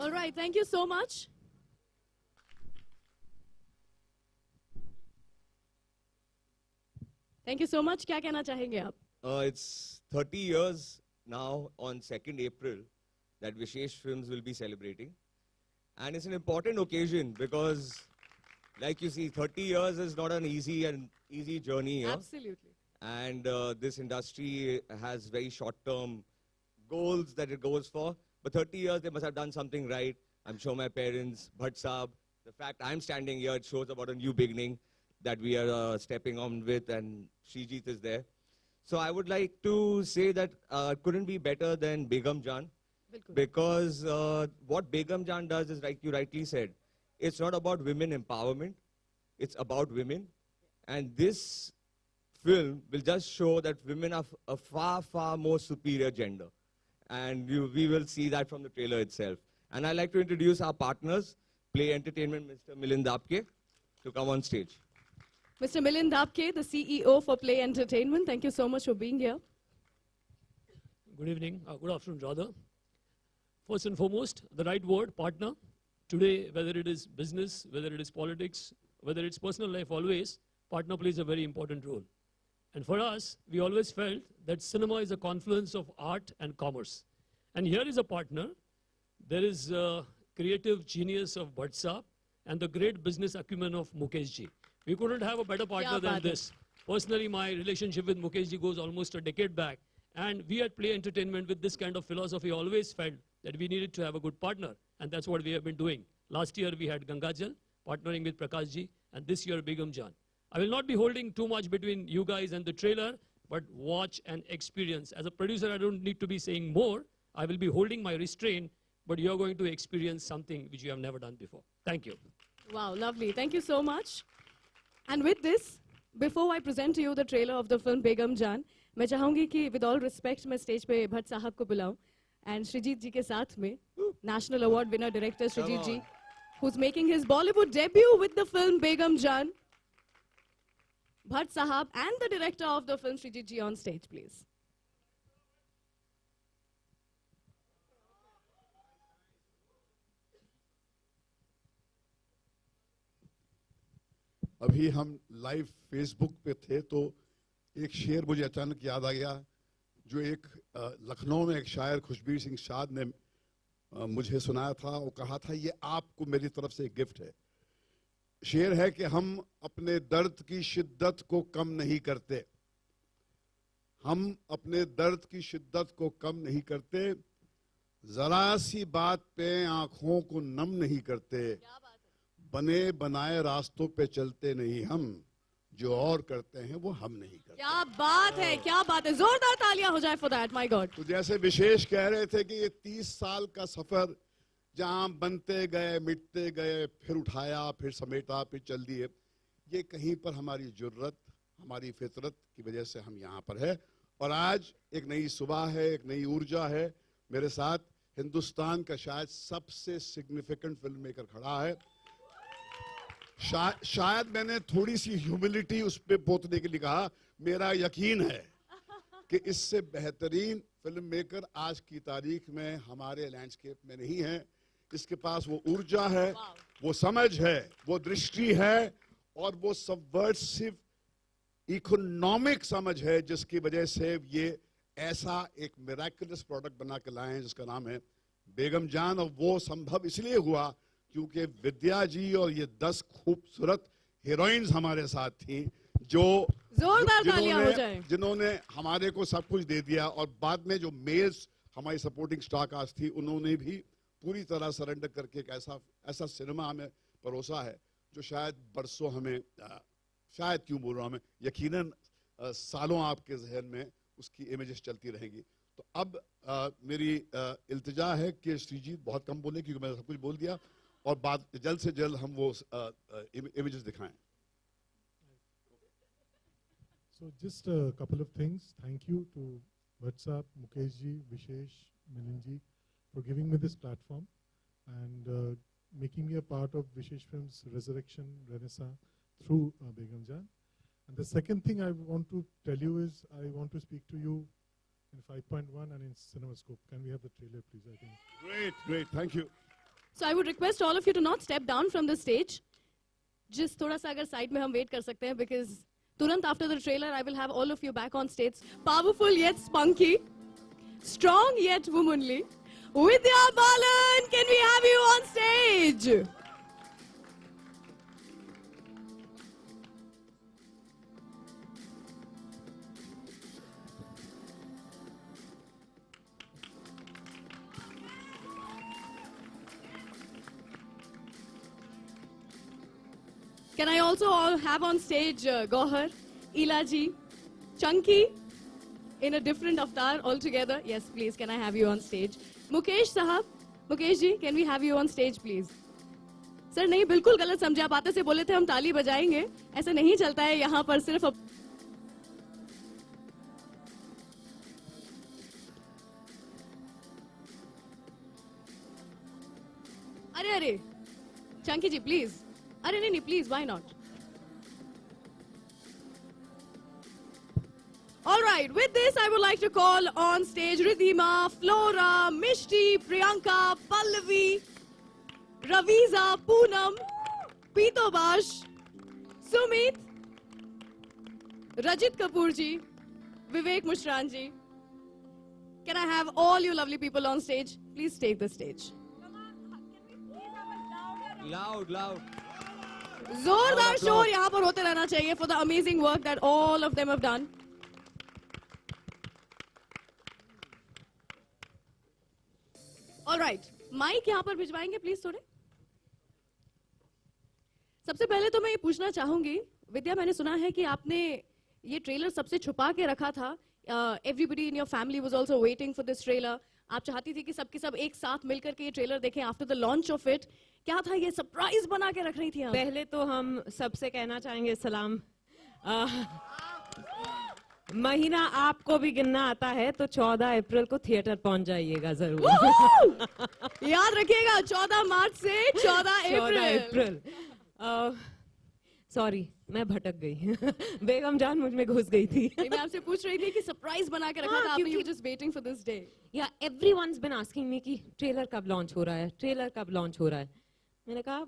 All right, thank you so much. Thank you so much. क्या कहना चाहेंगे आप? It's 30 years now on 2nd April that Vishesh Films will be celebrating. And it's an important occasion because, like you see, 30 years is not an easy journey here. Absolutely. And this industry has very short-term goals that it goes for. But 30 years, they must have done something right. I'm sure my parents, Bhatt Saab, the fact I'm standing here, it shows about a new beginning that we are stepping on with, and Srijit is there. So I would like to say that it couldn't be better than Begum Jaan, because what Begum Jaan does is, like you rightly said, it's not about women empowerment, it's about women. And this film will just show that women are a far, far more superior gender. And we will see that from the trailer itself. And I'd like to introduce our partners, Play Entertainment, Mr. Milind Apke, to come on stage. Mr. Milind Apke, the CEO for Play Entertainment, thank you so much for being here. Good evening, good afternoon rather. First and foremost, the right word, partner. Today, whether it is business, whether it is politics, whether it's personal life, always, partner plays a very important role. And for us, we always felt that cinema is a confluence of art and commerce. And here is a partner. There is a creative genius of Bhatt Saab and the great business acumen of Mukesh ji. We couldn't have a better partner than this. Personally, my relationship with Mukesh ji goes almost a decade back. And we at Play Entertainment, with this kind of philosophy, always felt that we needed to have a good partner. And that's what we have been doing. Last year, we had Gangajal, partnering with Prakash ji, and this year, Begum Jaan. I will not be holding too much between you guys and the trailer, but watch and experience. As a producer, I don't need to be saying more. I will be holding my restraint, but you're going to experience something which you have never done before. Thank you. Wow, lovely. Thank you so much. And with this, before I present to you the trailer of the film Begum Jaan, मैं चाहूंगी कि with all respect मैं stage पे भट्ट साहब को बुलाऊं and Srijit ji के साथ में National Award winner director Srijit ji, who's making his Bollywood debut with the film Begum Jaan. Bhatt Sahab and the director of the film Srijit ji on stage, please. अभी हम live Facebook पे थे तो एक शेर मुझे अचानक याद आ गया, जो एक लखनऊ में एक शायर खुशबीर सिंह शाद ने मुझे सुनाया था। वो कहा था, ये आपको मेरी तरफ से एक गिफ्ट है। शेर है कि हम अपने दर्द की शिद्दत को कम नहीं करते, हम अपने दर्द की शिद्दत को कम नहीं करते, जरा सी बात पे आंखों को नम नहीं करते, बने बनाए रास्तों पे चलते नहीं हम, जो और करते हैं वो हम नहीं करते। क्या बात है, क्या बात है, जोरदार तालियां हो जाए फॉर दैट, माय गॉड। तो जैसे विशेष कह रहे थे कि ये 30 साल का सफर जहां बनते गए, मिटते गए, फिर उठाया, फिर समेटा, फिर चल दिए, ये कहीं पर हमारी जुर्रत, हमारी फितरत की वजह से हम यहाँ पर है। और आज एक नई सुबह है, एक नई ऊर्जा है। मेरे साथ हिंदुस्तान का शायद सबसे सिग्निफिकेंट फिल्म मेकर खड़ा है। शायद मैंने थोड़ी सी ह्यूमिलिटी उस पे पोतने के लिए कहा। मेरा यकीन है कि इससे बेहतरीन फिल्म मेकर आज की तारीख में हमारे लैंडस्केप में नहीं है। इसके पास वो ऊर्जा है, वो समझ है, वो दृष्टि है और वो सबवर्सिव इकोनॉमिक समझ है, जिसकी वजह से ये ऐसा एक मिराकुलस प्रोडक्ट बना के लाए हैं जिसका नाम है बेगम जान। और वो संभव इसलिए हुआ क्योंकि विद्या जी और ये 10 खूबसूरत हीरोइंस हमारे साथ थी, जो जोरदार तालियां हो जाए, जिन्होंने हमारे को सब कुछ दे दिया। और बाद में जो मेल्स हमारी सपोर्टिंग स्टार कास्ट थी, उन्होंने भी पूरी तरह सरेंडर करके एक ऐसा सिनेमा हमें परोसा है जो शायद बरसों हमें, शायद क्यों बोल रहा हूं मैं, यकीनन सालों आपके जहन में उसकी इमेजेस चलती रहेंगी। तो अब मेरी इल्तिजा है कि श्रीजीत बहुत कम बोले क्योंकि मैंने सब कुछ बोल दिया, और बाद जल्द से जल्द हम वो इमेजेस दिखाएं। So just a couple of things. Thank you to WhatsApp, Mukesh ji, Vishesh, Milind ji for giving me this platform and making me a part of Vishesh Films Resurrection Renaissance through Begum Jaan. And the second thing I want to tell you is I want to speak to you in 5.1 and in CinemaScope. Can we have the trailer, please? I think. Great, thank you. So I would request all of you to not step down from the stage. Just थोड़ा सा अगर side में हम wait कर सकते हैं, because तुरंत after the trailer I will have all of you back on stage. Powerful yet spunky, strong yet womanly. Vidya Balan, can we have you on stage? Can I also all have on stage Gohar, Ilaji, Chunky in a different avatar altogether? Yes, please. Can I have you on stage? Mukesh Sahab, Mukesh ji, can we have you on stage, please? Sir नहीं, बिल्कुल गलत समझे आप। आते से बोले थे हम ताली बजाएंगे, ऐसा नहीं चलता है यहाँ पर। सिर्फ अरे चंकी जी प्लीज, अरे नहीं please, why not? All right, with this I would like to call on stage Ridhima, Flora, Mishti, Priyanka, Pallavi, Raviza, Poonam, Pitobash, Sumit, Rajit Kapoor ji, Vivek Mushran ji. Can I have all you lovely people on stage? Please take the stage. Loud. जोरदार शोर यहाँ पर होते रहना चाहिए for the amazing work that all of them have done. All right, mike यहाँ पर भिजवाएंगे please थोड़े। सबसे पहले तो मैं ये पूछना चाहूंगी, विद्या, मैंने सुना है कि आपने ये ट्रेलर सबसे छुपा के रखा था। Everybody in your family was also waiting for this trailer. आप चाहती थी कि सबके सब एक साथ मिलकर के ये ट्रेलर देखें after the launch of it. क्या था ये सरप्राइज बना के रख रही थी आप? पहले तो हम सबसे कहना चाहेंगे सलाम। महीना आपको भी गिनना आता है तो 14 अप्रैल को थिएटर पहुंच जाइएगा जरूर। याद रखिएगा 14 मार्च से 14 अप्रैल। सॉरी, मैं भटक गई। बेगम जान मुझ में घुस गई थी। मैं आपसे पूछ रही थी कि सरप्राइज बना के रखा था आपने, you just waiting for this day. या एवरीवनस बीन आस्किंग मी कि ट्रेलर कब लॉन्च हो रहा है, ट्रेलर कब लॉन्च हो रहा है। मैंने कहा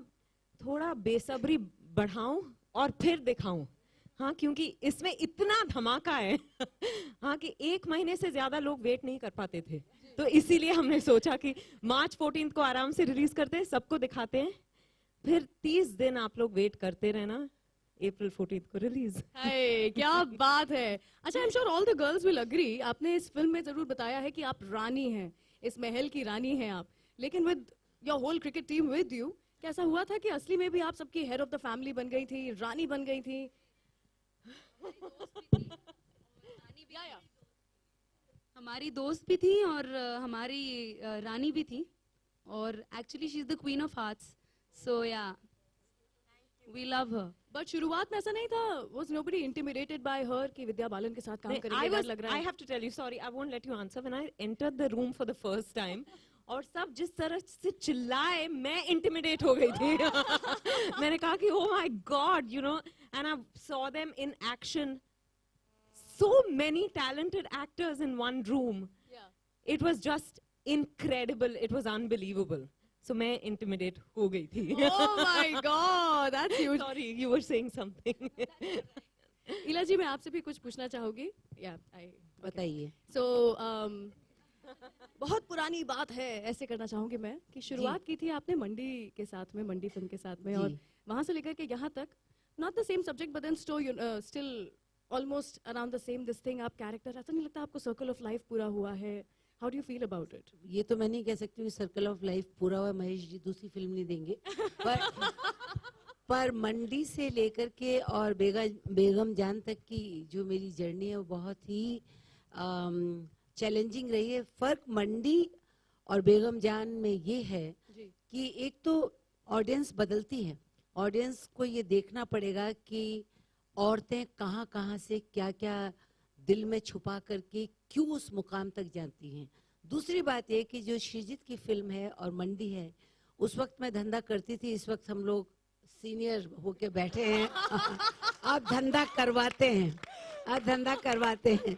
थोड़ा बेसब्री बढ़ाऊं और फिर दिखाऊं। हाँ, क्योंकि इसमें इतना धमाका है हाँ, कि 1 महीने से ज्यादा लोग वेट नहीं कर पाते थे, तो इसीलिए हमने सोचा कि मार्च 14 को आराम से रिलीज करते हैं, सबको दिखाते हैं, फिर 30 दिन आप लोग वेट करते रहना, अप्रैल 14 को रिलीज। हाय, क्या बात है। अच्छा, I am sure all the girls will agree, आपने इस फिल्म में जरूर बताया है कि आप रानी हैं, इस महल की रानी हैं आप, लेकिन with your whole cricket team with you, कैसा हुआ था कि असली में भी आप सबकी हेड ऑफ द फैमिली बन गई थी, रानी बन गई थी? हमारी दोस्त भी थी और हमारी रानी भी थी, और actually she is the queen of hearts, so yeah we love her. But शुरुआत में ऐसा नहीं था, वाज नोबडी इंटिमिडेटेड बाय हर कि विद्या बालन के साथ काम करेंगे, डर लग रहा I है? have to tell you, sorry, I won't let you answer. When I entered the room for the first time, और सब जिस तरह से चिल्लाए, मैं इंटिमिडेट हो गई थी मैंने कहा कि oh my God, you know, and I saw them in action. So many talented actors in one room. Yeah. It was just incredible. It was unbelievable. So मैं intimidate हो गई थी. Oh my God, that's huge. Sorry, you were saying something. इला जी, मैं आपसे भी कुछ पूछना चाहूंगी। बताइए। So बहुत पुरानी बात है, ऐसे करना चाहूंगी मैं कि शुरुआत की थी आपने मंडी के साथ में, मंडी फिल्म के साथ में, और जी। वहां से लेकर के यहाँ तक not the same subject but then still almost around the same this thing, आप कैरेक्टर, ऐसा नहीं लगता आपको सर्कल ऑफ लाइफ पूरा हुआ है? How do you feel about it? ये तो मैं नहीं कह सकती हूँ सर्कल ऑफ लाइफ पूरा हुआ, महेश जी दूसरी फिल्म नहीं देंगे। पर मंडी से लेकर के और बेगम जान तक की जो मेरी जर्नी है वो बहुत ही चैलेंजिंग रही है। फर्क मंडी और बेगम जान में ये है जी। कि एक तो ऑडियंस बदलती है, ऑडियंस को ये देखना पड़ेगा कि औरतें कहाँ कहाँ से क्या क्या दिल में छुपा करके क्यों उस मुकाम तक जाती हैं। दूसरी बात ये कि जो श्रीजीत की फिल्म है और मंडी है, उस वक्त मैं धंधा करती थी, इस वक्त हम लोग सीनियर होके बैठे हैं अब धंधा करवाते हैं, अब धंधा करवाते हैं।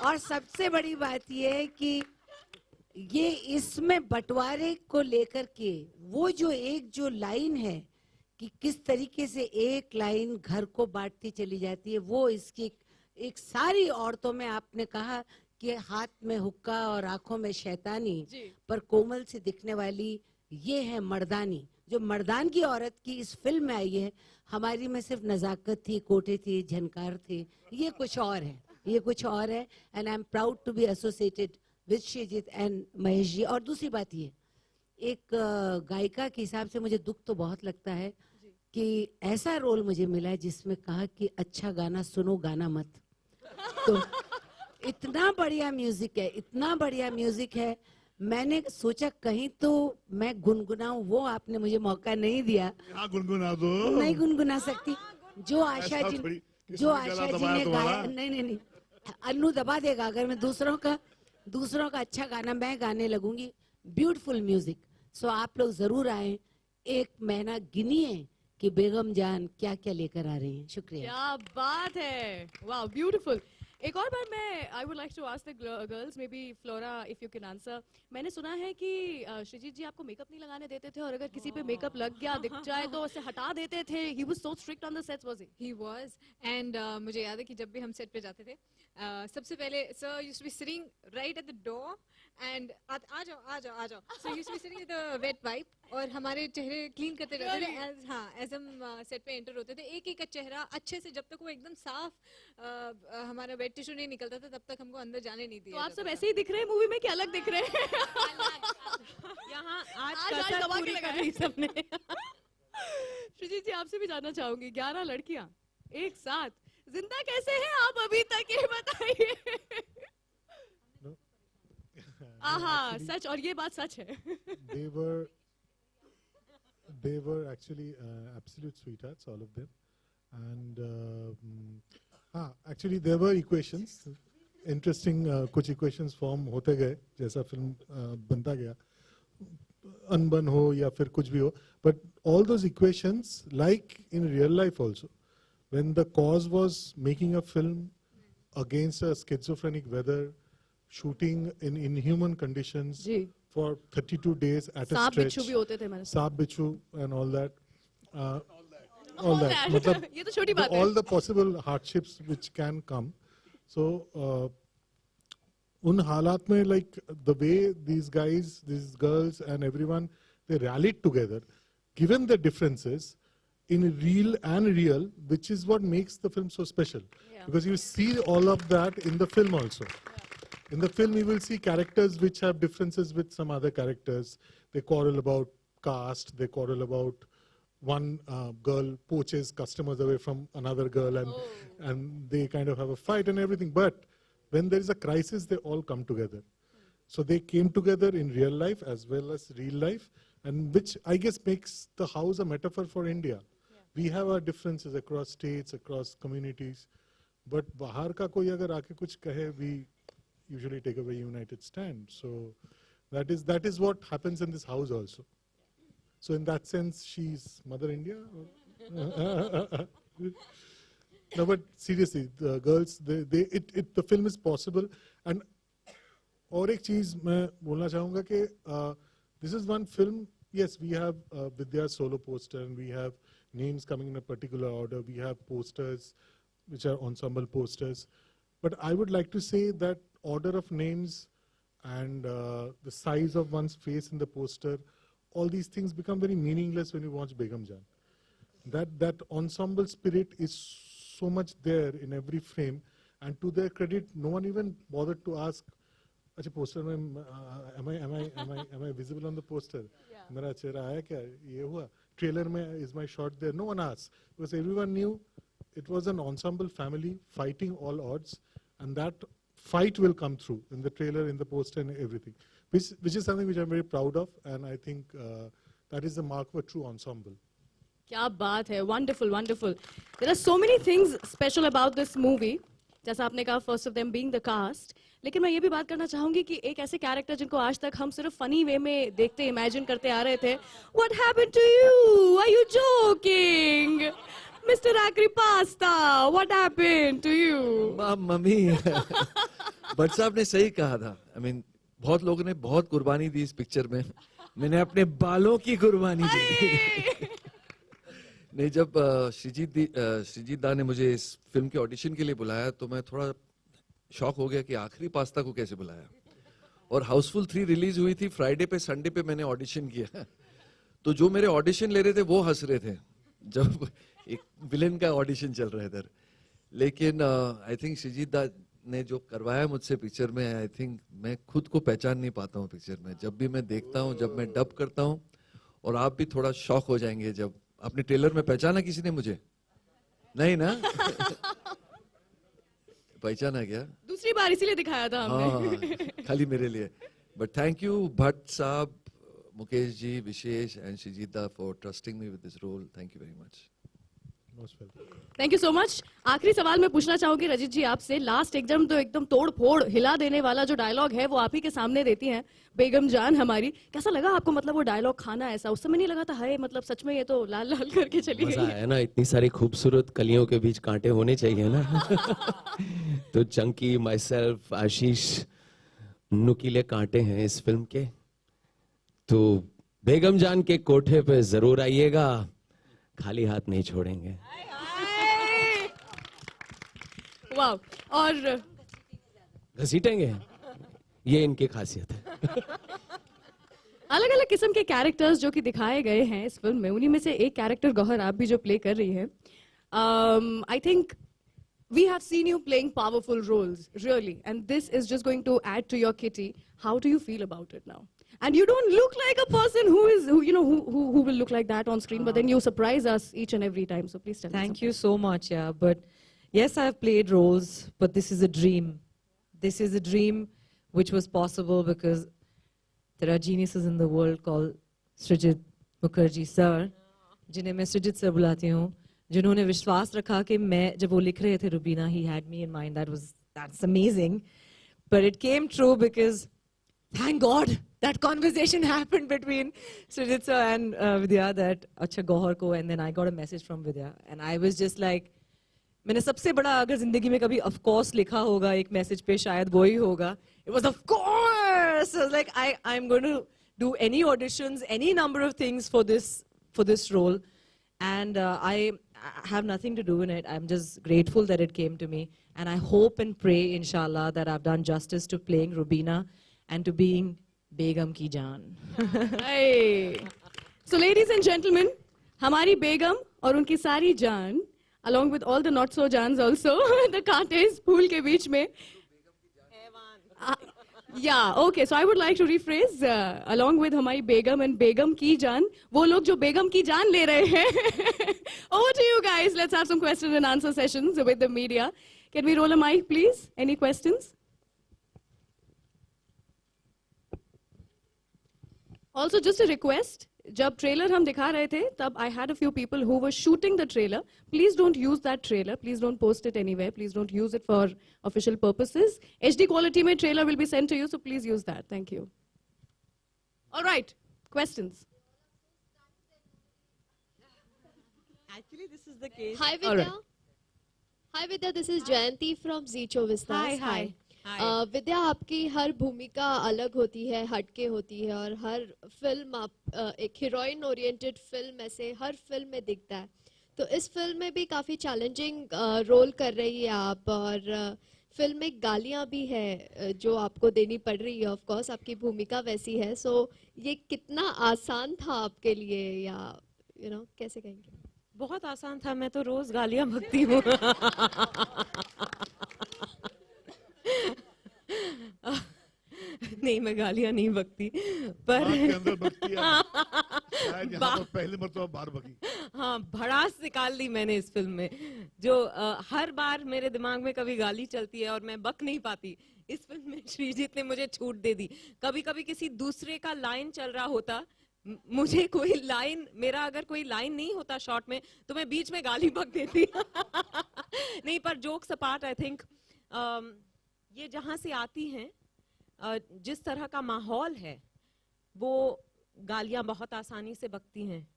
और सबसे बड़ी बात ये है कि ये इसमें बंटवारे को लेकर के वो जो लाइन है कि किस तरीके से एक लाइन घर को बांटती चली जाती है, वो इसकी एक सारी औरतों में आपने कहा कि हाथ में हुक्का और आंखों में शैतानी, जी। पर कोमल से दिखने वाली ये है मर्दानी। जो मर्दान की औरत की इस फिल्म में आई है, हमारी में सिर्फ नजाकत थी, कोटे थे, झनकार थे, ये कुछ और है, ये कुछ और है। And I am proud to be associated with Srijit and Mahesh ji. और दूसरी बात ये, एक गायिका के हिसाब से मुझे दुख तो बहुत लगता है कि ऐसा रोल मुझे मिला है जिसमें कहा कि अच्छा गाना सुनो, गाना मत। तो इतना बढ़िया म्यूजिक है, इतना बढ़िया म्यूजिक है, मैंने सोचा कहीं तो मैं गुनगुनाऊं, वो आपने मुझे मौका नहीं दिया। यहाँ गुनगुना दो। नहीं गुनगुना सकती। जो आशा ऐसा जी थोड़ी, जो किसने गला आशा जी दबाया ने तुम्हारा? गाया, नहीं, अन्नू दबा देगा अगर मैं दूसरों का अच्छा गाना मैं गाने लगूंगी। Beautiful music. सो आप लोग जरूर आए, एक महीना गिनिए कि बेगम जान क्या क्या लेकर आ रही हैं। शुक्रिया। क्या बात है, वाह, ब्यूटीफुल। एक और बार मैं I would like to ask the girls, maybe Flora if you can answer. मैंने सुना है कि श्रीजीत जी आपको मेकअप नहीं लगाने देते थे, और अगर किसी पे मेकअप लग गया, दिख जाए तो उसे हटा देते थे। He was so strict on the sets, was he? He was, and मुझे याद है कि जब भी हम सेट पे जाते थे, सबसे पहले sir used to be sitting right at the door and आ जाओ so used to be sitting with the wet wipe, और हमारे चेहरे क्लीन करते रहते थे एज हम सेट पे एंटर होते थे। एक एक का चेहरा अच्छे से, जब तक वो एकदम साफ हमारा वेट टिश्यू नहीं निकलता था, तब तक हमको अंदर जाने नहीं तो दिया आप जाता सब था। ऐसे ही दिख रहे हैं मूवी में, क्या अलग दिख रहे हैं? यहाँ आज कसर दबा के पूरी लगाए। कर ली सबने। श्रीजीत जी, आपसे भी जानना चाहूंगी, 11 लड़कियां एक साथ, जिंदा कैसे हैं आप अभी तक, ये बताइए। No. आहा, Actually, सच, और ये बात सच है। they were actually absolute sweethearts, all of them. And actually there were equations, interesting कुछ equations form होते गए जैसा फिल्म बनता गया, अनबन हो या फिर कुछ भी हो, but all those equations, like in real life also, when the cause was making a film against a schizophrenic weather, shooting in inhuman conditions ji. for 32 days at a सांप stretch, बिच्छू भी होते थे हमारे साथ। Saab Bichu and all that. all that. मतलब ये तो छोटी बात है. all the possible hardships which can come. So उन हालात में like the way these guys, these girls and everyone, they rallied together, given the differences in real, which is what makes the film so special. Yeah. Because you see all of that in the film also. In the film, you will see characters which have differences with some other characters. They quarrel about caste, they quarrel about one girl poaches customers away from another girl, and they kind of have a fight and everything. But when there is a crisis, they all come together. So they came together in real life as well as real life, and which I guess makes the house a metaphor for India. We have our differences across states, across communities, but bahar ka koi agar aake kuch kahe, we usually take a very united stand. So that is what happens in this house also. So in that sense, she's Mother India. No, but seriously, the girls, the film is possible. And और एक चीज मैं बोलना चाहूँगा कि this is one film. Yes, we have Vidya's solo poster, and we have names coming in a particular order. We have posters, which are ensemble posters. But I would like to say that order of names and the size of one's face in the poster, all these things become very meaningless when you watch Begum Jaan. That ensemble spirit is so much there in every frame, and to their credit, no one even bothered to ask, "Acha poster mein, am I visible on the poster? Mera chehra aaya kya? Ye hua? Trailer mein is my shot there?" No one asked, because everyone knew it was an ensemble family fighting all odds, and that fight will come through in the trailer, in the poster, and everything, which is something which I'm very proud of, and I think that is the mark of a true ensemble. क्या बात है, wonderful, wonderful. There are so many things special about this movie. जैसा आपने कहा, first of them being the cast. लेकिन मैं ये भी बात करना चाहूंगी कि एक ऐसे कैरेक्टर जिनको आज तक हम सिर्फ फनी वे में देखते, इमेजिन करते आ रहे थे. What happened to you? Are you joking? Mr. Acri Pasta, what happened to you? Mummy Bhatt साहब ने सही कहा था. I mean, बहुत लोगों ने बहुत कुर्बानी दी इस पिक्चर में. मैंने अपने बालों की कुर्बानी दी. नहीं, जब श्रीजीत दा ने मुझे इस फिल्म के ऑडिशन के लिए बुलाया तो मैं थोड़ा शॉक हो गया कि आखिरी पास्ता को कैसे बुलाया. और हाउसफुल 3 रिलीज हुई थी फ्राइडे पे, संडे पे मैंने ऑडिशन किया. तो जो मेरे ऑडिशन ले रहे थे वो हंस रहे थे जब एक विलेन का ऑडिशन चल रहा है इधर. लेकिन आई थिंक श्रीजीत दा ने जो करवाया मुझसे पिक्चर में, आई थिंक मैं खुद को पहचान नहीं पाता हूँ पिक्चर में. जब भी मैं देखता हूँ, जब मैं डब करता हूँ, और आप भी थोड़ा शॉक हो जाएंगे जब अपने ट्रेलर में पहचाना किसी ने मुझे. नहीं ना? पहचाना क्या? दूसरी बार इसीलिए दिखाया था हमने. हाँ, खाली मेरे लिए. बट थैंक यू भट्ट साहब, Mukesh ji, Vishesh and Srijit da for trusting me with this role. Thank you very much. Thank you so much. आखिरी सवाल मैं पूछना चाहूंगी रजित जी आपसे. लास्ट एकदम तोड़ फोड़ हिला देने वाला जो डायलॉग है वो आप ही के सामने देती हैं बेगम जान हमारी. कैसा लगा आपको, मतलब वो डायलॉग खाना ऐसा उस समय नहीं लगा था, हाय मतलब सच में ये तो लाल लाल करके चली मजा गई है ना, इतनी सारी खूबसूरत कलियों के बीच कांटे होने चाहिए ना. तो चंकी, माई सेल्फ, आशीष नुकीले कांटे हैं इस फिल्म के. तो बेगम जान के कोठे पे जरूर आइएगा, खाली हाथ नहीं छोड़ेंगे. वाह. और घसीटेंगे, ये इनकी खासियत है. अलग अलग किस्म के कैरेक्टर्स जो कि दिखाए गए हैं इस फिल्म में, उन्हीं में से एक कैरेक्टर गौहर आप भी जो प्ले कर रही है. I think we have seen you playing powerful roles, really, and this is just going to add to your kitty. How do you feel about it now? And you don't look like a person who will look like that on screen, but then you surprise us each and every time. So please tell me. Thank you so much. Yeah, but yes, I've played roles, but this is a dream. This is a dream which was possible because there are geniuses in the world called Srijit Mukherjee sir, जिन्हें मैं सृजित sir बुलाती हूँ, जिन्होंने विश्वास रखा कि मैं जब वो लिख रहे थे Rubina, he had me in mind. That's amazing, but it came true because thank God that conversation happened between Srijit sir and Vidya that अच्छा गौहर को, and then I got a message from Vidya and I was just like, मैंने सबसे बड़ा अगर जिंदगी में कभी of course लिखा होगा एक मैसेज पे शायद वो ही होगा. It was of course. I was like I'm going to do any auditions, any number of things for this role. And I I have nothing to do in it. I'm just grateful that it came to me. And I hope and pray, inshallah, that I've done justice to playing Rubina and to being Begum ki jaan. Hey. So ladies and gentlemen, हमारी बेगम और उनकी सारी जान, along with all the not so jans also, the कांटे इस फूल के बीच में. Yeah, okay. So I would like to rephrase, along with हमारी बेगम and बेगम की जान, वो लोग जो बेगम की जान ले रहे हैं. Over to you guys. Let's have some question and answer sessions with the media. Can we roll a mic, please? Any questions? Also, just a request. जब ट्रेलर हम दिखा रहे थे तब I had a few people who were shooting the trailer. Please don't use that trailer. Please don't post it anywhere. Please don't use it for official purposes. HD quality में trailer will be sent to you, so please use that. Thank you. All right. Questions? Actually, this is the case. Hi All Vidya. right. Hi Vidya, this is Jayanti from Zee Chovistas. Hi. विद्या, आपकी हर भूमिका अलग होती है, हटके होती है, और हर film आप एक हीरोइन ओरिएंटेड फिल्म ऐसे हर फिल्म में दिखता है. तो इस फिल्म में भी काफ़ी चैलेंजिंग रोल कर रही है आप, और फिल्म में गालियाँ भी है जो आपको देनी पड़ रही है. ऑफ कोर्स आपकी भूमिका वैसी है. सो ये कितना आसान था आपके लिए, या कैसे कहेंगे? बहुत आसान था. मैं तो रोज गालियां बकती हूँ. नहीं, मैं गालियां नहीं बकती, पर बात के अंदर बकती है। शायद यहाँ पर पहली मर्तबा बाहर बकी। हाँ, भड़ास निकाल दी मैंने इस फिल्म में, जो हर बार मेरे दिमाग में कभी गाली चलती है और मैं बक नहीं पाती. इस फिल्म में श्रीजीत ने मुझे छूट दे दी. कभी कभी किसी दूसरे का लाइन चल रहा होता, मुझे कोई लाइन, मेरा अगर कोई लाइन नहीं होता शॉर्ट में, तो मैं बीच में गाली बक देती. नहीं, पर जोक्स अपार्ट, आई थिंक ये जहाँ से आती हैं, जिस तरह का माहौल है, वो गालियाँ बहुत आसानी से बकती हैं.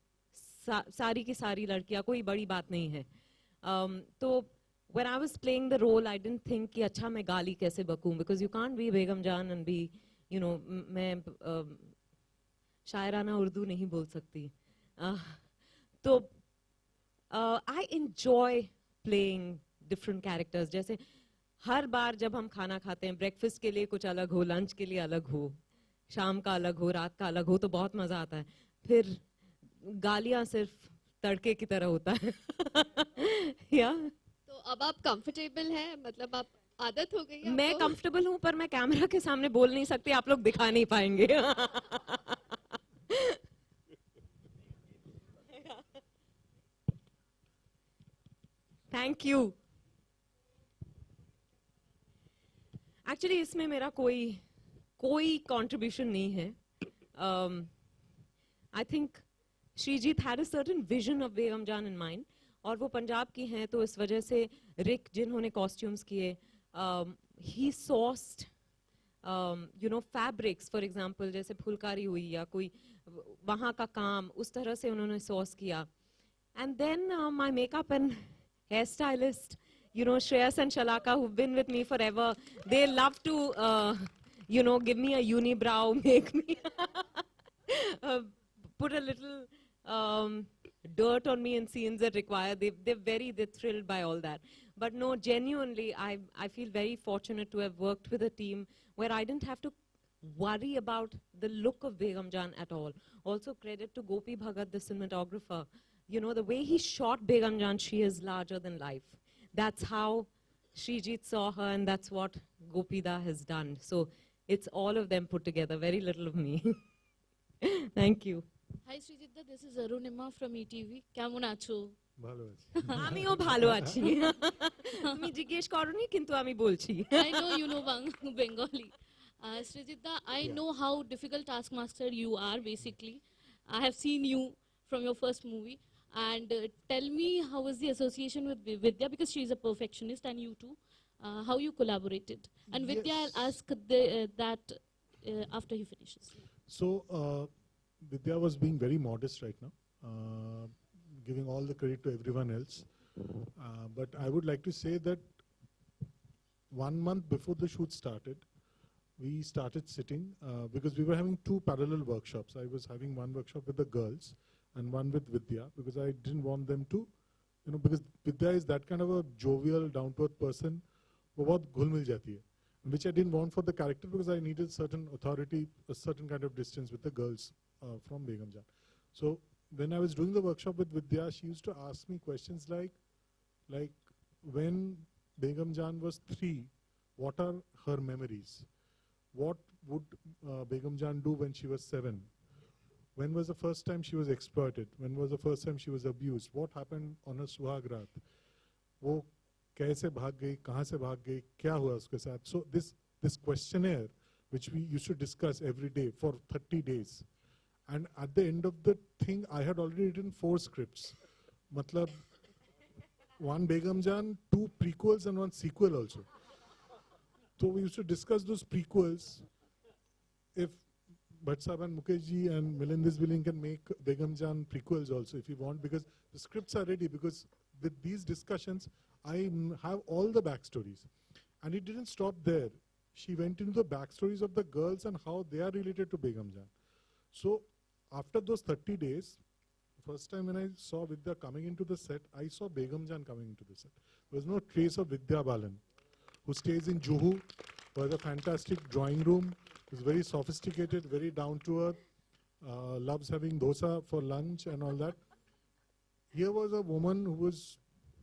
सारी की सारी लड़कियाँ, कोई बड़ी बात नहीं है. तो when I was playing the role, I didn't think कि अच्छा मैं गाली कैसे बकूं, because you can't be बेगम जान and be, मैं शायराना उर्दू नहीं बोल सकती. तो I enjoy playing different characters. जैसे हर बार जब हम खाना खाते हैं, ब्रेकफास्ट के लिए कुछ अलग हो, लंच के लिए अलग हो, शाम का अलग हो, रात का अलग हो, तो बहुत मजा आता है. फिर गालियां सिर्फ तड़के की तरह होता है. या तो अब आप कंफर्टेबल हैं, मतलब आप आदत हो गई है मैं आपको? कंफर्टेबल हूं, पर मैं कैमरा के सामने बोल नहीं सकती, आप लोग दिखा नहीं पाएंगे. Thank you. एक्चुअली इसमें मेरा कोई कंट्रीब्यूशन नहीं है. I think Srijit had a certain vision of Begum Jaan in mind, और वो पंजाब की हैं, तो इस वजह से रिक जिन्होंने कॉस्ट्यूम्स किए, ही सॉर्स्ड फैब्रिक्स, फॉर एग्जांपल जैसे फुलकारी हुई या कोई वहाँ का काम, उस तरह से उन्होंने सोर्स किया. And then my makeup and hair stylist, Shreyas and Shalaka, who've been with me forever, they love to, give me a unibrow, make me put a little dirt on me in scenes that require. They're thrilled by all that. But no, genuinely, I feel very fortunate to have worked with a team where I didn't have to worry about the look of Begum Jaan at all. Also, credit to Gopi Bhagat, the cinematographer. The way he shot Begum Jaan, she is larger than life. That's how Shrijit saw her, and that's what Gopida has done. So it's all of them put together, very little of me. Thank you. Hi Srijitda, this is Arunima from ETV. কেমন আছো? ভালো আছি। আমিও ভালো আছি। তুমি জিজ্ঞেস করনি, কিন্তু আমি বলছি। I know you know Bengali. Srijitda, I know how difficult taskmaster you are basically. I have seen you from your first movie. And tell me, how was the association with Vidya, because she is a perfectionist, and you too, how you collaborated. And Vidya, I'll ask that after he finishes. So Vidya was being very modest right now, giving all the credit to everyone else. But I would like to say that 1 month before the shoot started, we started sitting because we were having 2 parallel workshops. I was having one workshop with the girls and one with Vidya, because I didn't want them to you know, because Vidya is that kind of a jovial, down-to-earth person, वो बहुत घुल मिल जाती है, which I didn't want for the character because I needed certain authority, a certain kind of distance with the girls from Begum Jaan. So when I was doing the workshop with Vidya, she used to ask me questions like when Begum Jaan was 3, what are her memories? What would Begum Jaan do when she was 7? When was the first time she was exploited? When was the first time she was abused? What happened on her सुहाग रात? वो कैसे भाग गई, कहाँ से भाग गई, क्या हुआ उसके साथ? So this questionnaire, which we used to discuss every day for 30 days, and at the end of the thing, I had already written 4 scripts. मतलब 1 Begum Jaan, 2 prequels and 1 sequel also. So we used to discuss those prequels. If Bhatt Sahab and Mukesh ji and Milind is willing, can make Begum Jaan prequels also if you want, because the scripts are ready. Because with these discussions, I have all the backstories. And it didn't stop there. She went into the backstories of the girls and how they are related to Begum Jaan. So after those 30 days, first time when I saw Vidya coming into the set, I saw Begum Jaan coming into the set. There was no trace of Vidya Balan, who stays in Juhu, who has a fantastic drawing room, is very sophisticated, very down to earth, loves having dosa for lunch and all that. Here was a woman who was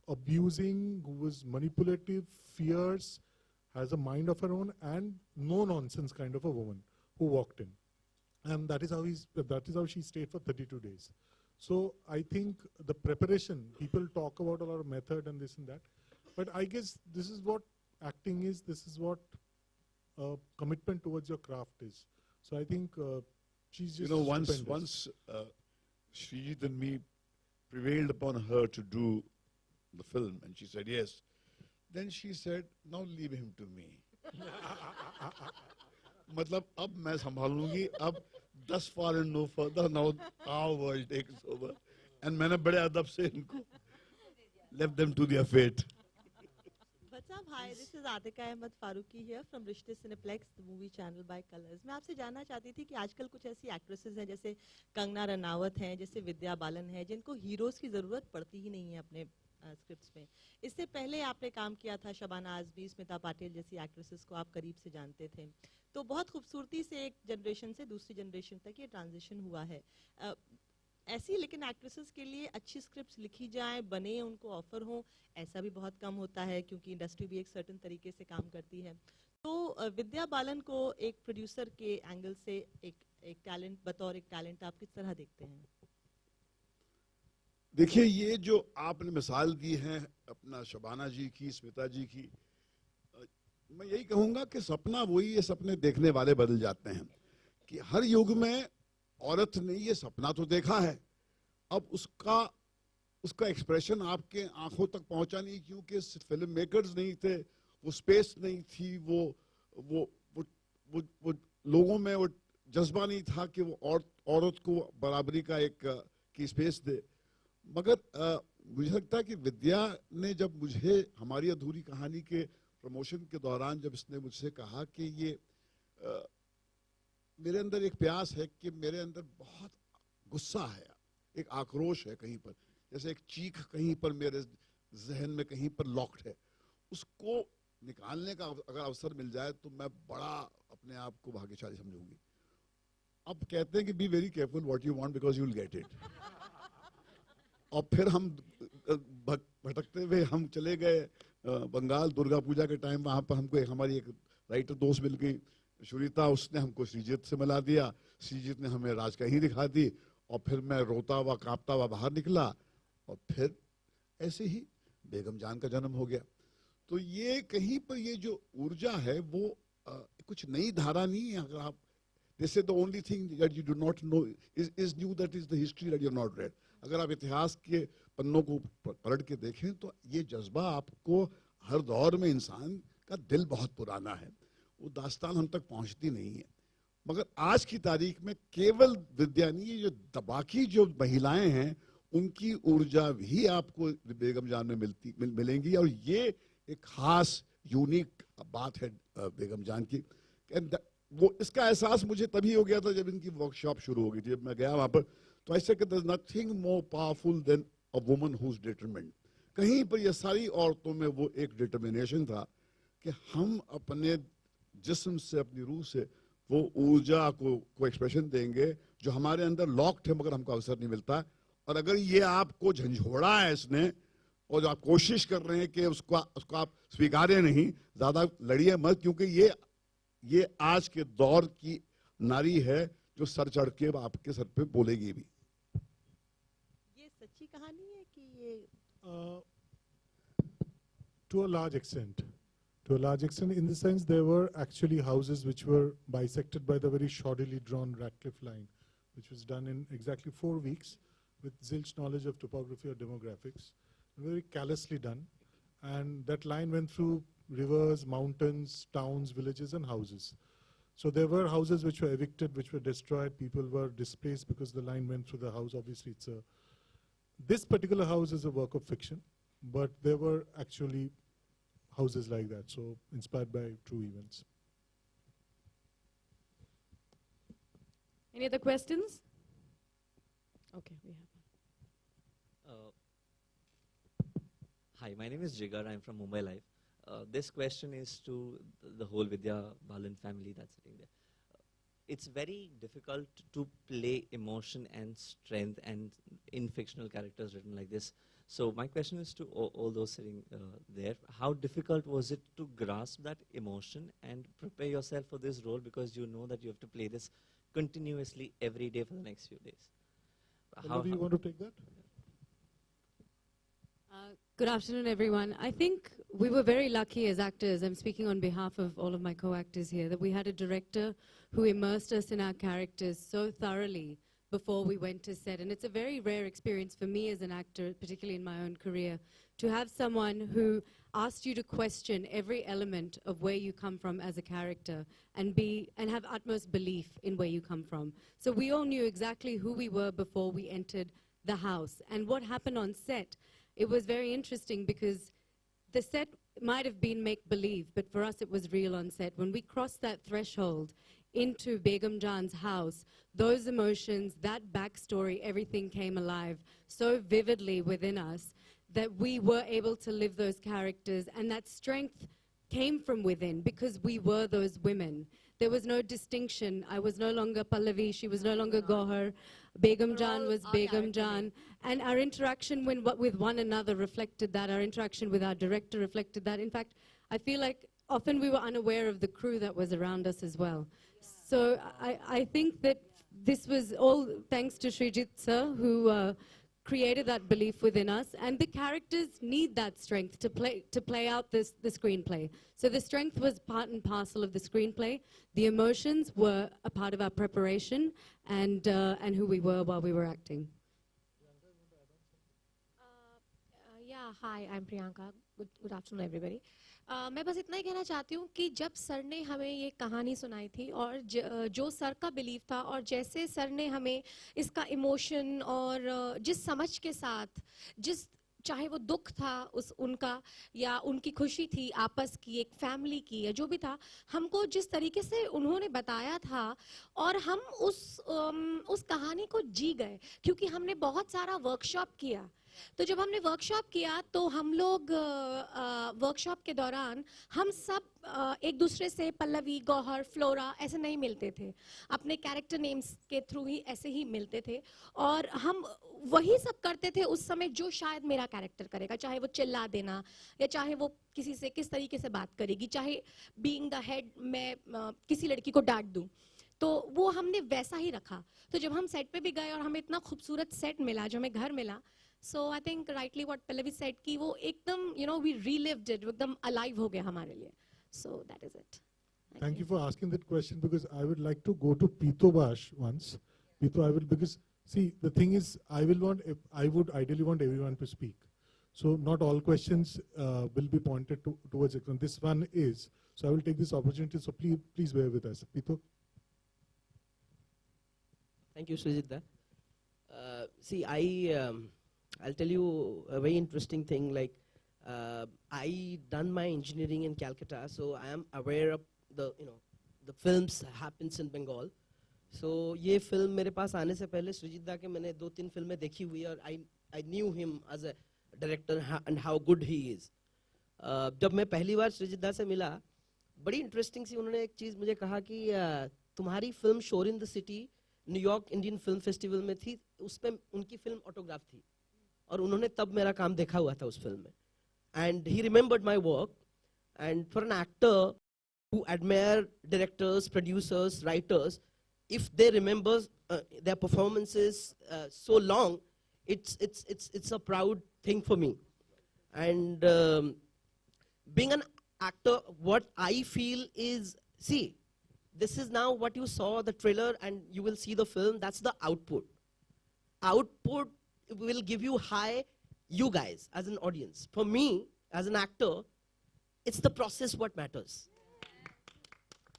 abusing, who was manipulative, fierce, has a mind of her own, and no nonsense kind of a woman who walked in. And that is how she stayed for 32 days. So I think the preparation, people talk about a lot of method and this and that, but I guess this is what acting is, this is what commitment towards your craft is. So I think she's just once Srijit and me prevailed upon her to do the film, and she said yes. Then she said, now leave him to me. मतलब अब मैं संभालूंगी, अब thus far and no further, now our world takes over. And मैंने बड़े अदब से इनको left them to their fate. Hi, this is Atika Ahmed Faruqi here from Rishte Cineplex, the movie channel by Colors. मैं आपसे जानना चाहती थी कि आजकल कुछ ऐसी एक्ट्रेसेस हैं जैसे कंगना रनावत हैं, जैसे विद्या बालन हैं, जिनको हीरोज की ज़रूरत पड़ती ही नहीं है अपने स्क्रिप्ट्स में. इससे पहले आपने काम किया था शबाना आज़मी, स्मिता पाटिल जैसी एक्ट्रेसेस को आप करीब से जानते थे. तो बहुत खूबसूरती से एक जनरेशन से दूसरी जनरेशन तक ये ट्रांजिशन हुआ है. ऐसी लेकिन एक्ट्रेसेस के लिए अच्छी स्क्रिप्ट्स लिखी जाएं, बने, उनको ऑफर हो, ऐसा भी बहुत कम होता है क्योंकि इंडस्ट्री भी एक सर्टेन तरीके से काम करती है. तो विद्या बालन को एक प्रोड्यूसर के एंगल से एक टैलेंट, बतौर एक टैलेंट आप किस तरह देखते हैं? देखिए, ये जो आपने मिसाल दी है अपना शबाना जी की, स्मिता जी की, मैं यही कहूँगा कि सपना वही है, सपने देखने वाले बदल जाते हैं. कि हर युग में औरत ने ये सपना तो देखा है, अब उसका एक्सप्रेशन आपके आंखों तक पहुंचा नहीं, क्योंकि फिल्म मेकर्स नहीं थे, वो स्पेस नहीं थी, वो लोगों में वो जज्बा नहीं था कि वो औरत को बराबरी का की स्पेस दे. मगर मुझे लगता है कि विद्या ने जब मुझे हमारी अधूरी कहानी के प्रमोशन के दौरान जब इसने मुझसे कहा कि ये मेरे अंदर एक प्यास है, कि मेरे अंदर बहुत गुस्सा है, एक आक्रोश है कहीं पर, जैसे एक चीख कहीं पर मेरे जहन में कहीं पर लॉक्ड है, उसको निकालने का अगर अवसर मिल जाए तो मैं बड़ा अपने आप को भाग्यशाली समझूंगी. अब कहते हैं कि be very careful what you want because you will get it. और फिर हम भटकते हुए हम चले गए बंगाल. दुर्गा पूजा के टाइम वहाँ पर हमको हमारी एक राइटर दोस्त मिल गई, शुरिता, उसने हमको श्रीजीत से मिला दिया. श्रीजीत ने हमें राज कहीं दिखा दी, और फिर मैं रोता हुआ कांपता हुआ बाहर निकला, और फिर ऐसे ही बेगम जान का जन्म हो गया. तो ये कहीं पर ये जो ऊर्जा है वो कुछ नई धारा नहीं है. अगर आप they say the only thing that you do not know is new, that is the history that you have not read. अगर आप इतिहास के पन्नों को पलट के देखें तो ये जज्बा आपको हर दौर में, इंसान का दिल बहुत पुराना है, वो दास्तान हम तक पहुंचती नहीं है. मगर आज की तारीख में केवल विद्या नहीं, ये जो बाकी जो महिलाएं हैं उनकी ऊर्जा भी आपको बेगम जान में मिलेंगी. और ये एक खास यूनिक बात है बेगम जान की. वो इसका एहसास मुझे तभी हो गया था जब इनकी वर्कशॉप शुरू हो गई थी. जब मैं गया वहाँ पर तो ऐसे कि there is nothing more powerful than a woman who is determined. कहीं पर ये सारी औरतों में वो एक डिटर्मिनेशन था कि हम अपने जिस्म से, अपनी रूह से वो ऊर्जा को एक्सप्रेशन देंगे जो हमारे अंदर लॉक्ड है, मगर हमको अवसर नहीं मिलता। और अगर ये आपको झंझोड़ा है इसने, और जो आप कोशिश कर रहे हैं कि उसको आप स्वीकारें नहीं, ज्यादा लड़िए मत, क्योंकि ये आज के दौर की नारी है जो सर चढ़ के आपके सर पे बोलेगी भी। ये सच्ची कहानी है कि ये To a large extent. To a large extent, in the sense there were actually houses which were bisected by the very shoddily drawn Ratcliffe line, which was done in exactly 4 weeks with zilch knowledge of topography or demographics, very callously done. And that line went through rivers, mountains, towns, villages, and houses. So there were houses which were evicted, which were destroyed. People were displaced because the line went through the house. Obviously, this particular house is a work of fiction, but there were actually houses like that, so inspired by true events. Any other questions? Okay, we have. Hi, my name is Jigar. I'm from Mumbai Live. This question is to the whole Vidya Balan family that's sitting there. It's very difficult to play emotion and strength and in fictional characters written like this. So my question is to all those sitting there. How difficult was it to grasp that emotion and prepare yourself for this role, because you know that you have to play this continuously every day for the next few days? Do you want to take that? Good afternoon, everyone. I think we were very lucky as actors, I'm speaking on behalf of all of my co-actors here, that we had a director who immersed us in our characters so thoroughly before we went to set. And it's a very rare experience for me as an actor, particularly in my own career, to have someone who asked you to question every element of where you come from as a character and have utmost belief in where you come from. So we all knew exactly who we were before we entered the house. And what happened on set, it was very interesting because the set might have been make-believe, but for us it was real on set. When we crossed that threshold into Begum Jan's house, those emotions, that backstory, everything came alive so vividly within us that we were able to live those characters, and that strength came from within because we were those women. There was no distinction. I was no longer Pallavi, she was no longer Gohar. Begum Jan was Begum Jan. And our interaction with one another reflected that. Our interaction with our director reflected that. In fact, I feel like often we were unaware of the crew that was around us as well. So I think that this was all thanks to Srijit sir, who created that belief within us, and the characters need that strength to play out the screenplay. So the strength was part and parcel of the screenplay. The emotions were a part of our preparation and who we were while we were acting. Yeah, hi, I'm Priyanka. Good afternoon, everybody. मैं बस इतना ही कहना चाहती हूँ कि जब sir ने हमें ये कहानी सुनाई थी और जो सर का बिलीव था और जैसे सर ने हमें इसका इमोशन और जिस समझ के साथ, जिस चाहे वो दुख था उनका या उनकी खुशी थी आपस की, एक फैमिली की या जो भी था, हमको जिस तरीके से उन्होंने बताया था और हम उस कहानी को जी गए, क्योंकि हमने बहुत सारा वर्कशॉप किया। तो जब हमने वर्कशॉप किया तो हम लोग वर्कशॉप के दौरान हम सब एक दूसरे से पल्लवी, गौहर, फ्लोरा ऐसे नहीं मिलते थे, अपने कैरेक्टर नेम्स के थ्रू ही ऐसे ही मिलते थे और हम वही सब करते थे उस समय जो शायद मेरा कैरेक्टर करेगा, चाहे वो चिल्ला देना या चाहे वो किसी से किस तरीके से बात करेगी, चाहे बीइंग द हेड मैं किसी लड़की को डांट दूं, तो वो हमने वैसा ही रखा। तो जब हम सेट पे भी गए और हमें इतना खूबसूरत सेट मिला, जो हमें घर मिला, so I think rightly what Pallavi said कि वो एकदम we relived it, एकदम alive हो गया हमारे लिए. So that is it. Thank you for asking that question, because I would like to go to Pito Bash once. Pito, because see, the thing is, I would ideally want everyone to speak. So not all questions will be pointed towards it. And this one is. So I will take this opportunity. So please bear with us. Pito. Thank you, Srijit. See, I'll tell you a very interesting thing. Like, I done my engineering in Calcutta, so I am aware of the films happens in Bengal. So ये film मेरे पास आने से पहले सृजित दा के मैंने 2-3 फिल्में देखी हुई और I knew him as a director and how good he is. जब मैं पहली बार श्रीजित दा से मिला, बड़ी इंटरेस्टिंग सी उन्होंने एक चीज मुझे कहा कि तुम्हारी फिल्म शोर in the city New York Indian film festival में थी, उसमें उनकी फिल्म ऑटोग्राफ थी और उन्होंने तब मेरा काम देखा हुआ था उस फिल्म में. And he remembered my work. And for an actor who admire directors, producers, writers, if they remember their performances so long, it's a proud thing for me. And being an actor, what I feel is, see, this is now what you saw, the trailer, and you will see the film, that's the output. Output will give you high, you guys, as an audience. For me, as an actor, it's the process what matters.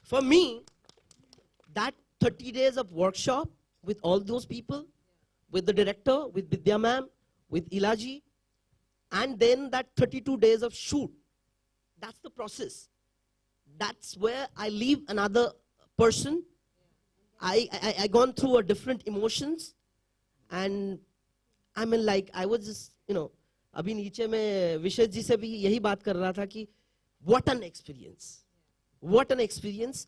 For me, that 30 days of workshop with all those people, with the director, with Vidya ma'am, with Ilaji, and then that 32 days of shoot, that's the process. That's where I leave another person. I gone through a different emotions, and I mean, like, I was just, अभी नीचे मैं विशेष जी से भी यही बात कर रहा था कि what an experience, what an experience.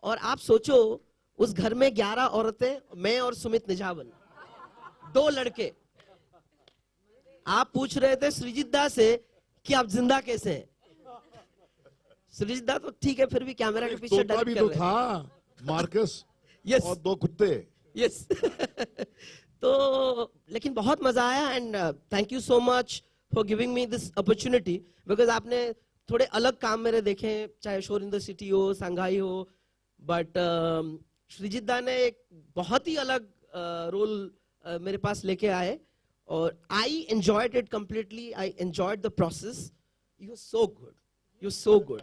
और आप सोचो उस घर में 11 औरतें, मैं और सुमित निझावन, 2 लड़के. आप पूछ रहे थे श्रीजित दा से कि आप जिंदा कैसे हैं. श्रीजित दा तो ठीक है, फिर भी कैमरा के पीछे तोता भी तो था, मार्कस. Yes. और 2 कुत्ते. Yes. तो लेकिन बहुत मजा आया, and thank you so much for giving me this opportunity, because आपने थोड़े अलग काम मेरे देखे हैं, चाहे शोर इन द सिटी हो, संघाई हो, बट श्रीजित दा ने एक बहुत ही अलग रोल मेरे पास लेके आए, और I enjoyed it completely. I enjoyed the process. You are so good, you are so good,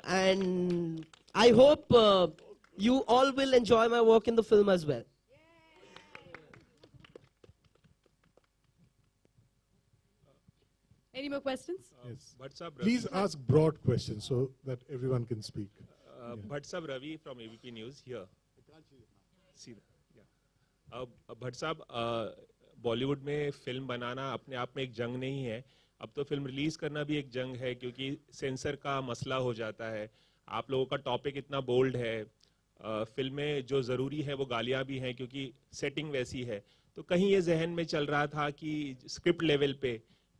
and I hope you all will enjoy my work in the film as well. Any more questions? Yes. Bhatt Sahab, Please ask broad questions so that everyone can speak. Bhatt Sahab, Ravi from ABP News here. See that? Yeah. Bhatt Sahab, Bollywood में film बनाना अपने आप में एक जंग नहीं है. अब तो फिल्म रिलीज करना भी एक जंग है, क्योंकि सेंसर का मसला हो जाता है. आप लोगों का टॉपिक इतना बोल्ड है. फिल्म में जो ज़रूरी है वो गालियाँ भी हैं, क्योंकि सेटिंग वैसी है. तो कहीं ये जहन में चल रहा था कि स्क्रिप्ट लेवल पे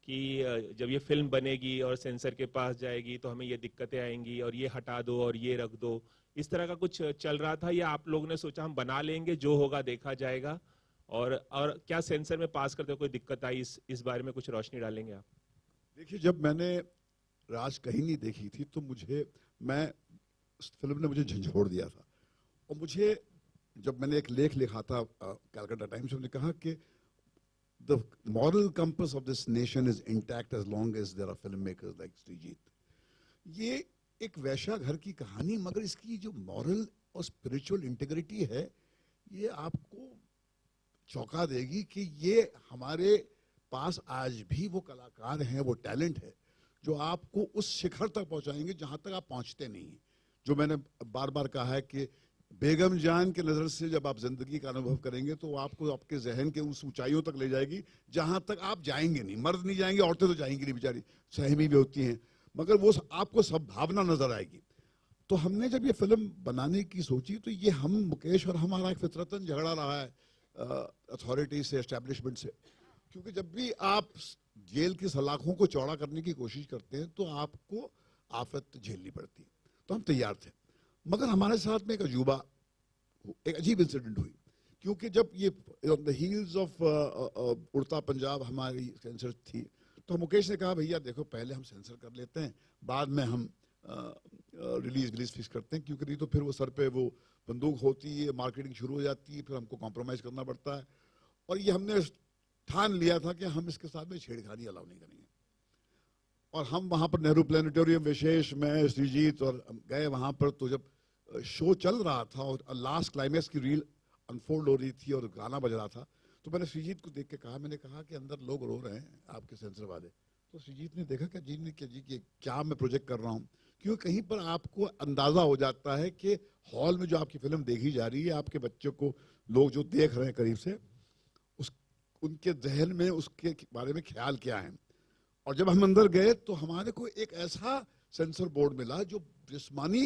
कि जब ये फिल्म बनेगी और सेंसर के पास जाएगी तो हमें ये दिक्कतें आएंगी और ये हटा दो और ये रख दो, इस तरह का कुछ चल रहा था, या आप लोगों ने सोचा हम बना लेंगे, जो होगा देखा जाएगा? और क्या सेंसर में पास करते कोई दिक्कत आई, इस बारे में कुछ रोशनी डालेंगे आप? देखिए, जब मैंने राज कहीं नहीं देखी थी तो फिल्म ने मुझे झंझोड़ दिया था. और मुझे जब मैंने एक लेख लिखा था कैलकाटा टाइम्स में, कहा कि the moral compass of this nation is intact as long as there are film makers like Srijit. ये एक वैश्या घर की कहानी, मगर इसकी जो मॉरल और स्पिरिचुअल इंटीग्रिटी है, ये आपको चौंका देगी कि ये हमारे पास आज भी वो कलाकार हैं, वो टैलेंट है जो आपको उस शिखर तक पहुंचाएंगे जहां तक आप पहुंचते नहीं हैं. जो मैंने बार बार कहा है कि बेगम जान के नजर से जब आप जिंदगी का अनुभव करेंगे तो आपको आपके जहन के उस ऊंचाइयों तक ले जाएगी जहां तक आप जाएंगे नहीं. मर्द नहीं जाएंगे, औरतें तो जाएंगी नहीं, बेचारी सहमी भी होती हैं, मगर वो आपको सब भावना नजर आएगी. तो हमने जब ये फिल्म बनाने की सोची तो ये हम मुकेश और हमारा एक फितरतन झगड़ा रहा है अथॉरिटी से, एस्टेब्लिशमेंट से, क्योंकि जब भी आप जेल की सलाखों को चौड़ा करने की कोशिश करते हैं तो आपको आफत झेलनी पड़ती है. तो हम तैयार थे, मगर हमारे साथ में एक अजीब इंसिडेंट हुई, क्योंकि जब ये ऑन द हील्स ऑफ उड़ता पंजाब हमारी सेंसर थी, तो मुकेश ने कहा भैया देखो, पहले हम सेंसर कर लेते हैं, बाद में हम रिलीज फिक्स करते हैं, क्योंकि नहीं तो फिर वो सर पे वो बंदूक होती है, मार्केटिंग शुरू हो जाती है, फिर हमको कॉम्प्रोमाइज़ करना पड़ता है. और ये हमने ठान लिया था कि हम इसके साथ में छेड़खानी अलाउ नहीं करेंगे. और हम वहाँ पर नेहरू प्लानिटोरियम, विशेष, मैं, श्रीजीत और गए वहाँ पर. तो जब शो चल रहा था और लास्ट क्लाइमैक्स की रील अनफोल्ड हो रही थी और गाना बज रहा था, तो मैंने श्रीजीत को देख के कहा, मैंने कहा कि अंदर लोग रो रहे हैं आपके सेंसर वाले. तो श्रीजीत ने देखा कि जी ने कि क्या मैं प्रोजेक्ट कर रहा हूँ, क्योंकि कहीं पर आपको अंदाज़ा हो जाता है कि हॉल में जो आपकी फिल्म देखी जा रही है, आपके बच्चों को लोग जो देख रहे हैं करीब से, उनके जहन में उसके बारे में ख्याल क्या है। और जब हम अंदर गए तो हमारे को एक ऐसा सेंसर बोर्ड मिला जो जिस्मानी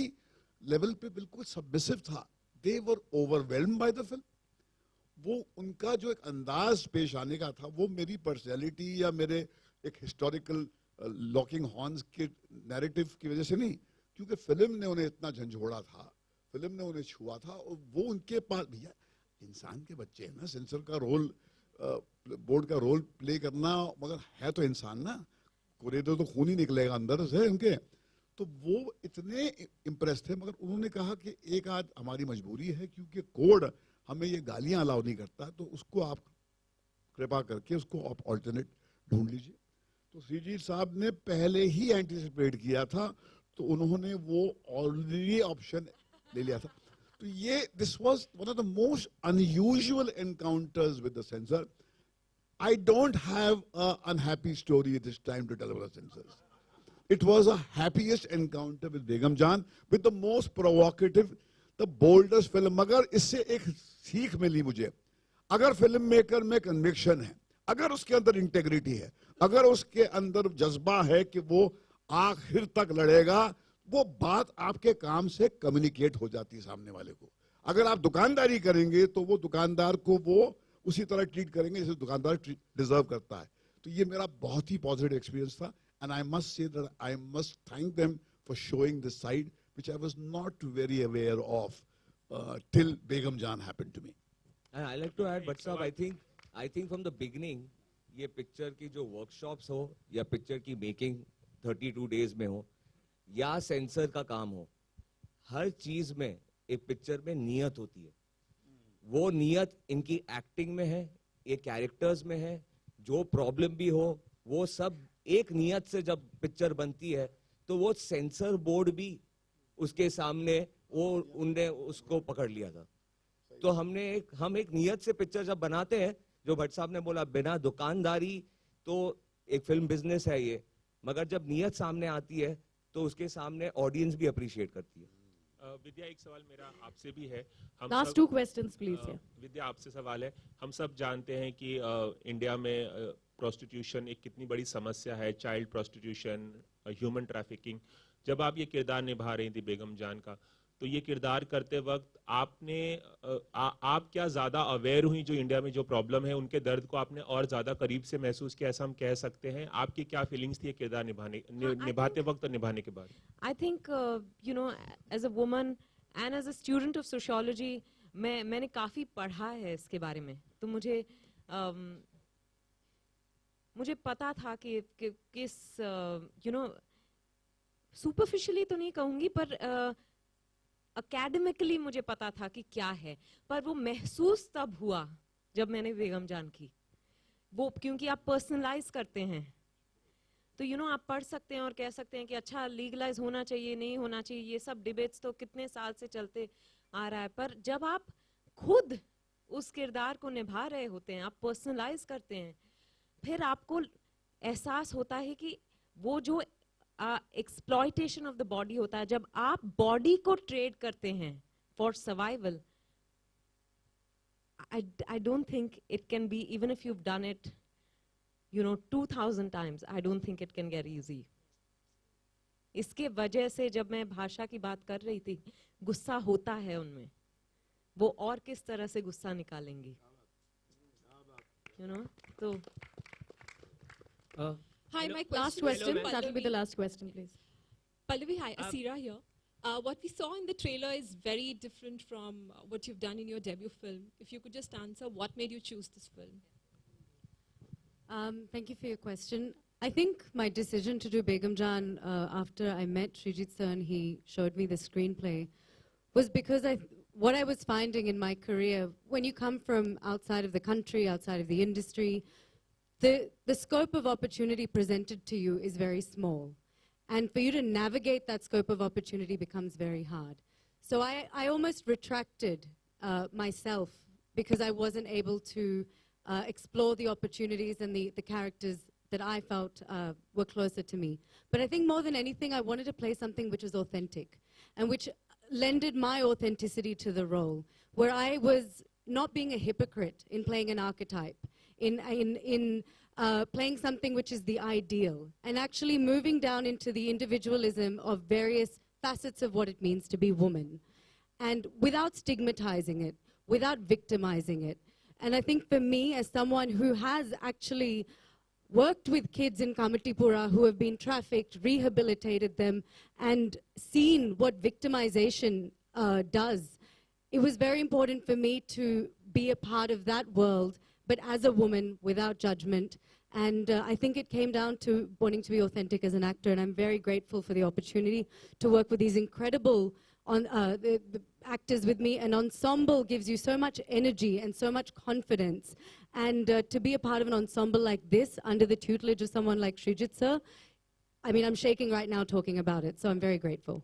लेवल पे बिल्कुल सबमिसिव था। दे वर ओवरवेल्म्ड बाय द फिल्म। वो उनका जो एक अंदाज पेश आने का था वो मेरी पर्सनैलिटी या मेरे एक हिस्टोरिकल लॉकिंग हॉर्न्स के नैरेटिव की वजह से नहीं, क्योंकि फिल्म ने उन्हें इतना झंझोड़ा था, फिल्म ने उन्हें छुआ था। और वो उनके पास, भैया इंसान के बच्चे हैं ना, सेंसर का रोल, बोर्ड का रोल प्ले करना, मगर है तो इंसान ना, कुरेदो तो खून ही निकलेगा अंदर से उनके। तो वो इतने इम्प्रेस थे, मगर उन्होंने कहा कि एक आध हमारी मजबूरी है, क्योंकि कोड हमें ये गालियां अलाउ नहीं करता, तो उसको आप कृपा करके उसको आप ऑल्टरनेट ढूंढ लीजिए। तो श्रीजीत साहब ने पहले ही एंटिसिपेट किया था, तो उन्होंने वो ऑलरेडी ऑप्शन ले लिया था। तो ये this was one of the most unusual encounters with the sensor. I don't have an unhappy story this time to tell about the censors. It was a happiest encounter with Begum Jaan, with the most provocative, the boldest film. मगर इससे एक सीख मिली मुझे, अगर film maker में conviction है, अगर उसके अंदर इंटेग्रिटी है, अगर उसके अंदर जज्बा है कि वो आखिर तक लड़ेगा, वो बात आपके काम से कम्युनिकेट हो जाती है सामने वाले को। अगर आप दुकानदारी करेंगे तो वो दुकानदार को वो उसी तरह ट्रीट करेंगे जैसे दुकानदार डिजर्व करता है। तो ये मेरा बहुत ही पॉजिटिव एक्सपीरियंस था, and I must say that I must thank them for showing this side which I was not very aware of till Begum Jaan happened to me. And I like to add, but sir, I think from the beginning, ये picture की जो workshops हो या picture की making 32 days में हो या sensor का काम हो, हर चीज में एक पिक्चर में नियत होती है। वो नियत इनकी एक्टिंग में है, ये कैरेक्टर्स में है, जो प्रॉब्लम भी हो वो सब एक नियत से जब पिक्चर बनती है, तो वो सेंसर बोर्ड भी उसके सामने वो उनने उसको पकड़ लिया था। तो हम एक नियत से पिक्चर जब बनाते हैं, जो भट्ट साहब ने बोला बिना दुकानदारी, तो एक फिल्म बिजनेस है ये, मगर जब नियत सामने आती है तो उसके सामने ऑडियंस भी अप्रिशिएट करती है। विद्या, एक सवाल मेरा आपसे भी है। Last two questions, please. विद्या, आपसे सवाल है। हम सब जानते हैं कि इंडिया में प्रोस्टिट्यूशन एक कितनी बड़ी समस्या है, चाइल्ड प्रोस्टिट्यूशन, ह्यूमन ट्रैफिकिंग। जब आप ये किरदार निभा रही थी बेगम जान का, तो ये किरदार करते वक्त आपने आप क्या ज्यादा अवेयर हुई जो इंडिया में जो प्रॉब्लम है, उनके दर्द को आपने और ज्यादा करीब से महसूस किया, ऐसा हम कह सकते हैं? आपकी क्या फीलिंग्स थी ये किरदार निभाते वक्त और निभाने के बाद? I think you know, as a woman and as a student of sociology, मैंने काफी पढ़ा है इसके बारे में। तो मुझे पता था कि किस you know, superficially तो नहीं कहूंगी, पर अकेडमिकली मुझे पता था कि क्या है, पर वो महसूस तब हुआ जब मैंने बेगम जान की। वो क्योंकि आप पर्सनलाइज करते हैं, तो यू नो आप पढ़ सकते हैं और कह सकते हैं कि अच्छा लीगलाइज होना चाहिए, नहीं होना चाहिए, ये सब डिबेट्स तो कितने साल से चलते आ रहा है। पर जब आप खुद उस किरदार को निभा रहे होते हैं, आप पर्सनलाइज करते हैं, फिर आपको एहसास होता है कि वो जो एक्सप्लॉयटेशन ऑफ द बॉडी होता है, जब आप बॉडी को ट्रेड करते हैं for survival, I don't think it can be, even if you've done it, you know, 2000 times, I don't think it can get easy. इसके वजह से जब मैं भाषा की बात कर रही थी, गुस्सा होता है उनमें, वो और किस तरह से गुस्सा निकालेंगी, you know, तो Hi, my last question. That will be the last question, please. Pallavi, hi, Asira here. What we saw in the trailer is very different from what you've done in your debut film. If you could just answer, what made you choose this film? Thank you for your question. I think my decision to do Begum Jaan after I met Srijit sir and he showed me the screenplay was because what I was finding in my career, when you come from outside of the country, outside of the industry, the scope of opportunity presented to you is very small. And for you to navigate that scope of opportunity becomes very hard. So I almost retracted myself because I wasn't able to explore the opportunities and the characters that I felt were closer to me. But I think more than anything, I wanted to play something which was authentic and which lended my authenticity to the role, where I was not being a hypocrite in playing an archetype, in playing something which is the ideal, and actually moving down into the individualism of various facets of what it means to be woman, and without stigmatizing it, without victimizing it. And I think for me, as someone who has actually worked with kids in Kamatipura who have been trafficked, rehabilitated them, and seen what victimization does, it was very important for me to be a part of that world, but as a woman, without judgment. And I think it came down to wanting to be authentic as an actor, and I'm very grateful for the opportunity to work with these incredible the actors with me. An ensemble gives you so much energy and so much confidence. And to be a part of an ensemble like this, under the tutelage of someone like Srijit sir, I mean, I'm shaking right now talking about it, so I'm very grateful.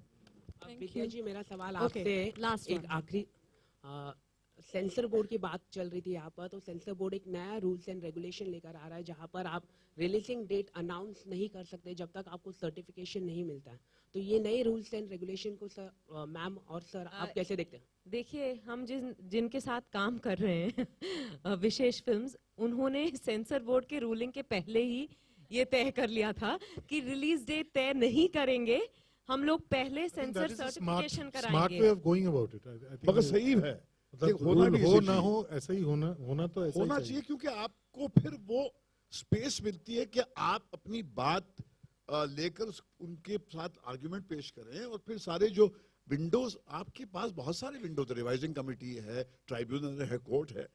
विद्या जी, मेरा सवाल Okay, आपसे last एक one. आखिरी sensor board की बात चल रही थी यहाँ पर, तो सेंसर बोर्ड एक नया रूल्स एंड रेगुलेशन लेकर आ रहा है जहाँ पर आप रिलीजिंग डेट अनाउंस नहीं कर सकते जब तक आपको सर्टिफिकेशन नहीं मिलता है। तो ये नए रूल्स एंड रेगुलेशन को सर मैम और सर आप कैसे देखते हैं? देखिए, हम जिनके साथ काम कर रहे हैं विशेष फिल्म्स, उन्होंने सेंसर बोर्ड के रूलिंग के पहले ही ये तय कर लिया था कि रिलीज डेट तय नहीं करेंगे, हम लोग पहले सेंसर सर्टिफिकेशन स्मार्ट कराएंगे। Way of going about it. मगर सही है, मतलब होना भी हो ऐसे ना चाहिए। हो ऐसा ही होना तो ऐसा होना ही चाहिए, क्योंकि आपको फिर वो स्पेस मिलती है कि आप अपनी बात लेकर उनके साथ आर्गुमेंट पेश करें, और फिर सारे जो विंडोज, आपके पास बहुत सारे विंडोज, रिवाइजिंग कमेटी है, ट्राइब्यूनल है, कोर्ट है,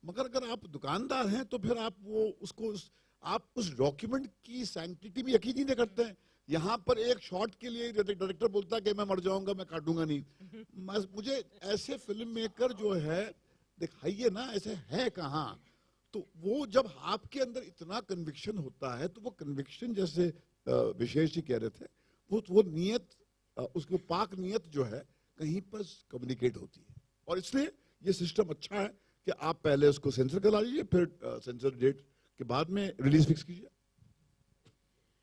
मगर अगर आप दुकानदार हैं तो फिर आप वो उसको आप उस डॉक्यूमेंट की सैंक्टिटी में यकीन ही नहीं करते हैं। यहाँ पर एक शॉट के लिए डायरेक्टर बोलता है कि मैं मर जाऊंगा, मैं काटूंगा नहीं। मुझे ऐसे फिल्म मेकर जो है दिखाइए ना, ऐसे है कहाँ। तो वो जब आपके अंदर इतना कन्विक्शन होता है, तो वो कन्विक्शन जैसे विशेष जी कह रहे थे, वो नियत, उसको पाक नियत जो है कहीं पर कम्युनिकेट होती है। और इसलिए ये सिस्टम अच्छा है कि आप पहले उसको सेंसर करा लीजिए, फिर सेंसर डेट के बाद में रिलीज फिक्स कीजिए।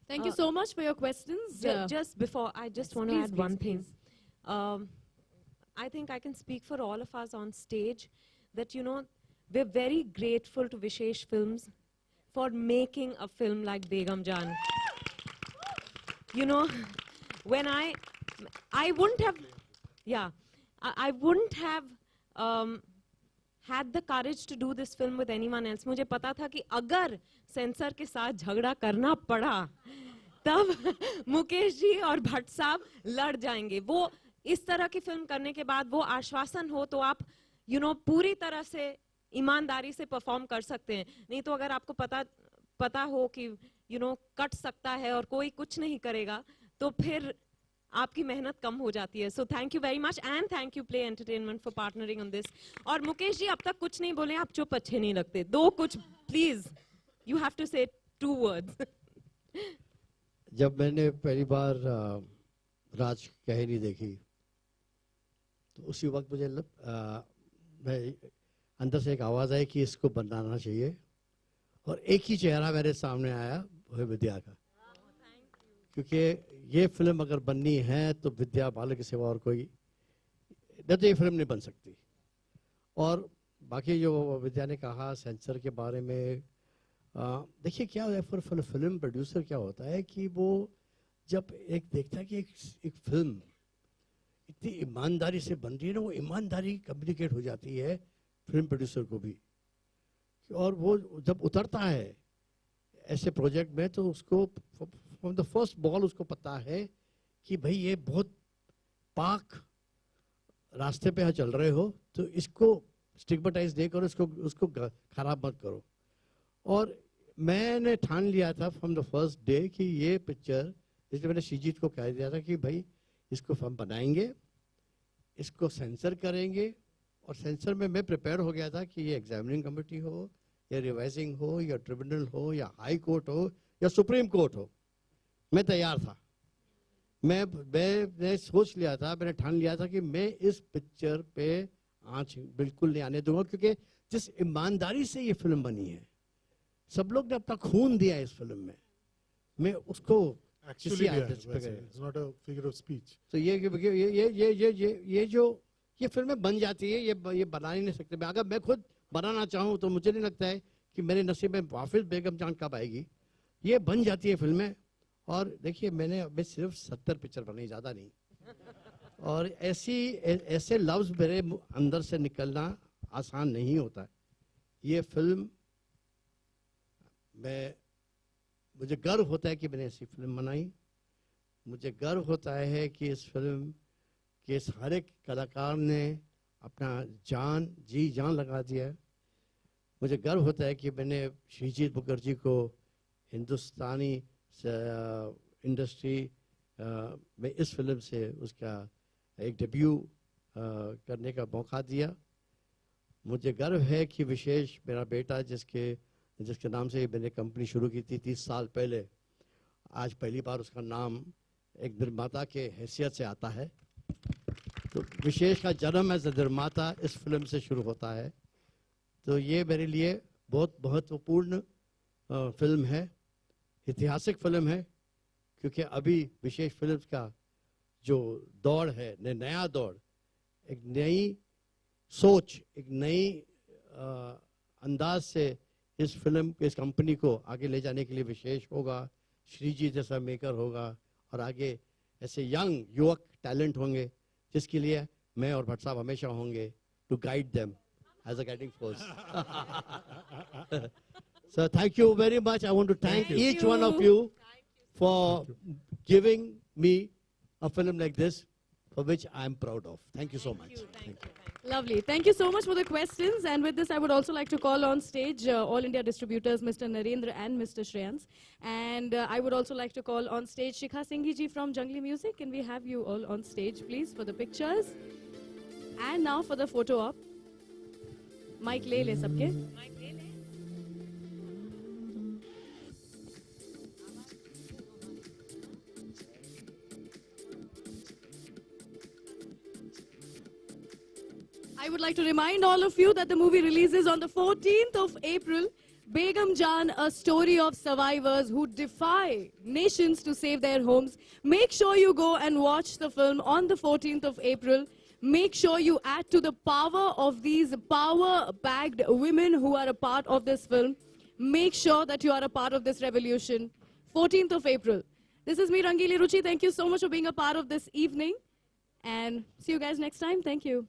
Thank you so much for your questions. Just before, I just want to please, add please, one thing. I think I can speak for all of us on stage that, you know, we're very grateful to Vishesh Films for making a film like Begum Jaan. You know, when I wouldn't have, yeah, I wouldn't have had the courage to do this film with anyone else. मुझे पता था कि अगर sensor के साथ झगड़ा करना पड़ा तब मुकेश जी और भट्ट साहब लड़ जाएंगे। वो इस तरह की फिल्म करने के बाद वो आश्वासन हो तो आप पूरी तरह से ईमानदारी से परफॉर्म कर सकते हैं। नहीं तो अगर आपको पता हो कि कट सकता है और कोई कुछ नहीं करेगा, तो फिर आपकी मेहनत कम हो जाती है। So thank you very much, and thank you play entertainment for partnering on this. और मुकेश जी, अब तक कुछ नहीं बोले, आप चुप अच्छे नहीं लगते, दो कुछ प्लीज, यू हैव टू से 2 words। जब मैंने पहली बार राज कहानी देखी, तो उसी वक्त मुझे मैं अंदर से एक आवाज़ आई कि इसको बनाना चाहिए, और एक ही चेहरा मेरे सामने आया, वो है विद्या का। क्योंकि ये फिल्म अगर बननी है तो विद्या बालन के सिवा और कोई नहीं, तो ये फिल्म नहीं बन सकती। और बाकी जो विद्या ने कहा सेंसर के बारे में, देखिए क्या है, फॉर फिल्म प्रोड्यूसर क्या होता है कि वो जब एक देखता है कि एक फिल्म इतनी ईमानदारी से बन रही है ना, वो ईमानदारी कम्युनिकेट हो जाती है फिल्म प्रोड्यूसर को भी। और वो जब उतरता है ऐसे प्रोजेक्ट में, तो उसको फ्रॉम द फर्स्ट बॉल उसको पता है कि भाई ये बहुत पाक रास्ते पे चल रहे हो, तो इसको स्टिग्मेटाइज नहीं करो, उसको खराब मत करो। और मैंने ठान लिया था फ्रॉम द फर्स्ट डे कि ये पिक्चर, जैसे मैंने श्रीजीत को कह दिया था कि भाई इसको हम बनाएंगे, इसको सेंसर करेंगे। और सेंसर में मैं प्रिपेयर हो गया था कि ये एग्जामिनिंग कमेटी हो या रिवाइजिंग हो या ट्रिब्यूनल हो या हाई कोर्ट हो या सुप्रीम कोर्ट हो, मैं तैयार था। मैं सोच लिया था, मैंने ठान लिया था कि मैं इस पिक्चर पे आंच बिल्कुल नहीं आने दूंगा, क्योंकि जिस ईमानदारी से ये फिल्म बनी है, सब लोग ने अपना खून दिया है इस फिल्म में, मैं उसको तो ये जो ये फिल्में बन जाती है, ये बना ही नहीं सकते। अगर मैं खुद बनाना चाहूँ तो मुझे नहीं लगता है कि मेरे नसीब में वाफिज बेगम जान कब आएगी, ये बन जाती है फिल्में। और देखिए मैंने अभी सिर्फ 70 पिक्चर बनाई, ज़्यादा नहीं, और ऐसे लफ्ज़ मेरे अंदर से निकलना आसान नहीं होता है। ये फिल्म मुझे गर्व होता है कि मैंने ऐसी फिल्म बनाई। मुझे गर्व होता है कि इस फिल्म के हर एक कलाकार ने अपना जी जान लगा दिया है। मुझे गर्व होता है कि मैंने श्रीजीत मुखर्जी को हिंदुस्तानी इंडस्ट्री में इस फिल्म से उसका एक डेब्यू करने का मौका दिया। मुझे गर्व है कि विशेष मेरा बेटा जिसके नाम से मैंने कंपनी शुरू की थी 30 साल पहले, आज पहली बार उसका नाम एक निर्माता के हैसियत से आता है। तो विशेष का जन्म एज अ निर्माता इस फिल्म से शुरू होता है। तो ये मेरे लिए बहुत महत्वपूर्ण फिल्म है, ऐतिहासिक फिल्म है, क्योंकि अभी विशेष फिल्म का जो दौड़ है, नया दौड़, एक नई सोच, एक नई अंदाज से इस फिल्म इस कंपनी को आगे ले जाने के लिए विशेष होगा। श्रीजी जैसा मेकर होगा और आगे ऐसे यंग युवक टैलेंट होंगे जिसके लिए मैं और भट्ट साहब हमेशा होंगे to guide them as a guiding force. So thank you very much. I want to thank each one of you for giving me a film like this, for which I am proud of. Thank you so much. Thank you. Lovely. Thank you so much for the questions. And with this, I would also like to call on stage All India distributors, Mr. Narendra and Mr. Shreyans. And I would also like to call on stage Shikha Singhi ji from Jungli Music. Can we have you all on stage, please, for the pictures? And now for the photo op. Mic le sabke. I would like to remind all of you that the movie releases on the 14th of April. Begum Jaan, a story of survivors who defy nations to save their homes. Make sure you go and watch the film on the 14th of April. Make sure you add to the power of these power-bagged women who are a part of this film. Make sure that you are a part of this revolution. 14th of April. This is me, Rangili Ruchi. Thank you so much for being a part of this evening. And see you guys next time. Thank you.